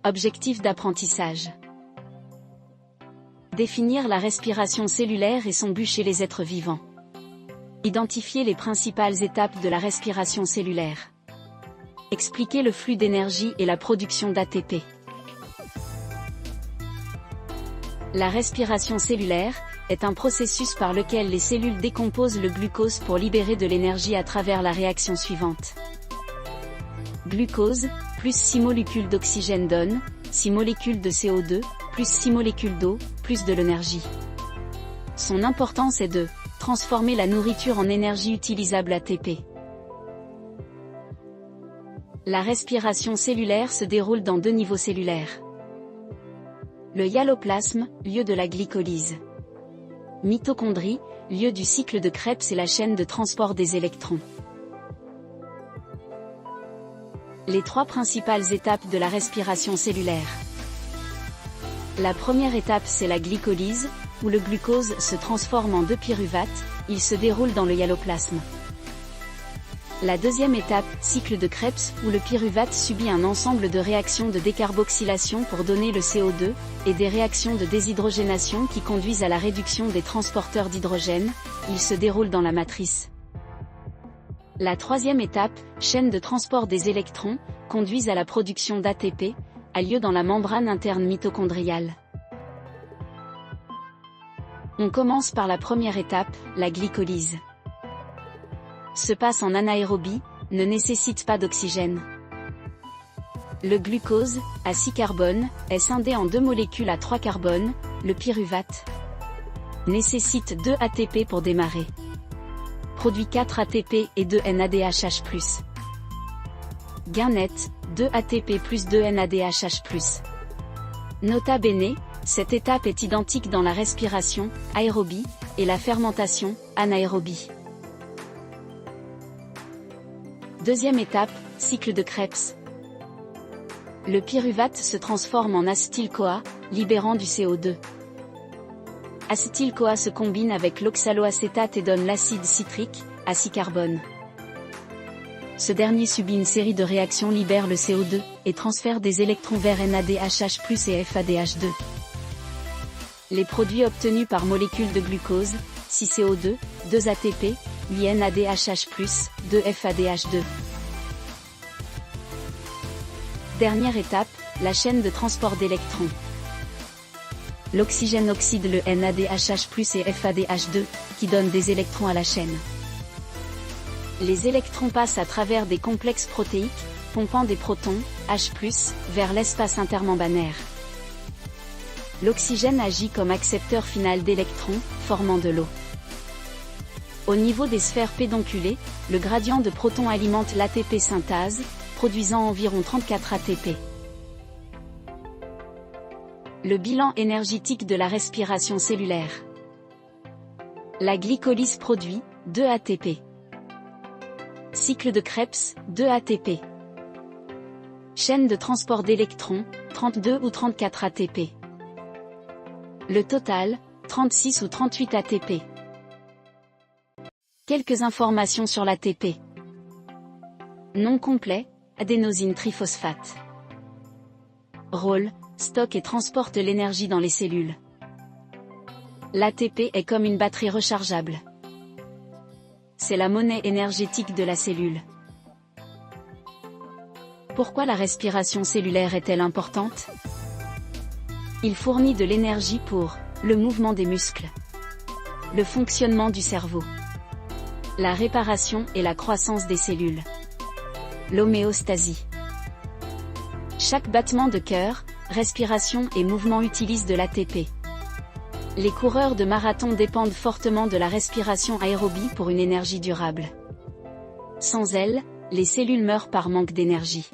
Objectif d'apprentissage. Définir la respiration cellulaire et son but chez les êtres vivants. Identifier les principales étapes de la respiration cellulaire. Expliquer le flux d'énergie et la production d'ATP. La respiration cellulaire est un processus par lequel les cellules décomposent le glucose pour libérer de l'énergie à travers la réaction suivante. Glucose, plus 6 molécules d'oxygène donne 6 molécules de CO2, plus 6 molécules d'eau, plus de l'énergie. Son importance est de transformer la nourriture en énergie utilisable ATP. La respiration cellulaire se déroule dans 2 niveaux cellulaires. Le hyaloplasme, lieu de la glycolyse. Mitochondrie, lieu du cycle de Krebs et la chaîne de transport des électrons. Les 3 principales étapes de la respiration cellulaire. La première étape c'est la glycolyse, où le glucose se transforme en 2 pyruvates, il se déroule dans le hyaloplasme. La deuxième étape, cycle de Krebs, où le pyruvate subit un ensemble de réactions de décarboxylation pour donner le CO2, et des réactions de déshydrogénation qui conduisent à la réduction des transporteurs d'hydrogène, il se déroule dans la matrice. La troisième étape, chaîne de transport des électrons, conduisent à la production d'ATP, a lieu dans la membrane interne mitochondriale. On commence par la première étape, la glycolyse. Se passe en anaérobie, ne nécessite pas d'oxygène. Le glucose, à 6 carbones, est scindé en 2 molécules à 3 carbones, le pyruvate. Nécessite 2 ATP pour démarrer. Produit 4 ATP et 2 NADHH+. Gain net, 2 ATP plus 2 NADHH+. Nota bene, cette étape est identique dans la respiration, aérobie, et la fermentation, anaérobie. Deuxième étape, cycle de Krebs. Le pyruvate se transforme en acétyl-CoA, libérant du CO2. Acétyl-CoA se combine avec l'oxaloacétate et donne l'acide citrique, à 6 carbones. Ce dernier subit une série de réactions, libère le CO2, et transfère des électrons vers NADHH+, et FADH2. Les produits obtenus par molécule de glucose, 6 CO2, 2 ATP, 8 NADHH+, 2 FADH2. Dernière étape, la chaîne de transport d'électrons. L'oxygène oxyde le NADHH+, et FADH2, qui donnent des électrons à la chaîne. Les électrons passent à travers des complexes protéiques, pompant des protons, H+, vers l'espace intermembranaire. L'oxygène agit comme accepteur final d'électrons, formant de l'eau. Au niveau des sphères pédonculées, le gradient de protons alimente l'ATP synthase, produisant environ 34 ATP. Le bilan énergétique de la respiration cellulaire. La glycolyse produit 2 ATP. Cycle de Krebs, 2 ATP. Chaîne de transport d'électrons, 32 ou 34 ATP. Le total, 36 ou 38 ATP. Quelques informations sur l'ATP. Nom complet, adénosine triphosphate. Rôle, stocke et transporte l'énergie dans les cellules. L'ATP est comme une batterie rechargeable. C'est la monnaie énergétique de la cellule. Pourquoi la respiration cellulaire est-elle importante? Il fournit de l'énergie pour le mouvement des muscles, le fonctionnement du cerveau, la réparation et la croissance des cellules, l'homéostasie. Chaque battement de cœur, respiration et mouvement utilisent de l'ATP. Les coureurs de marathon dépendent fortement de la respiration aérobie pour une énergie durable. Sans elle, les cellules meurent par manque d'énergie.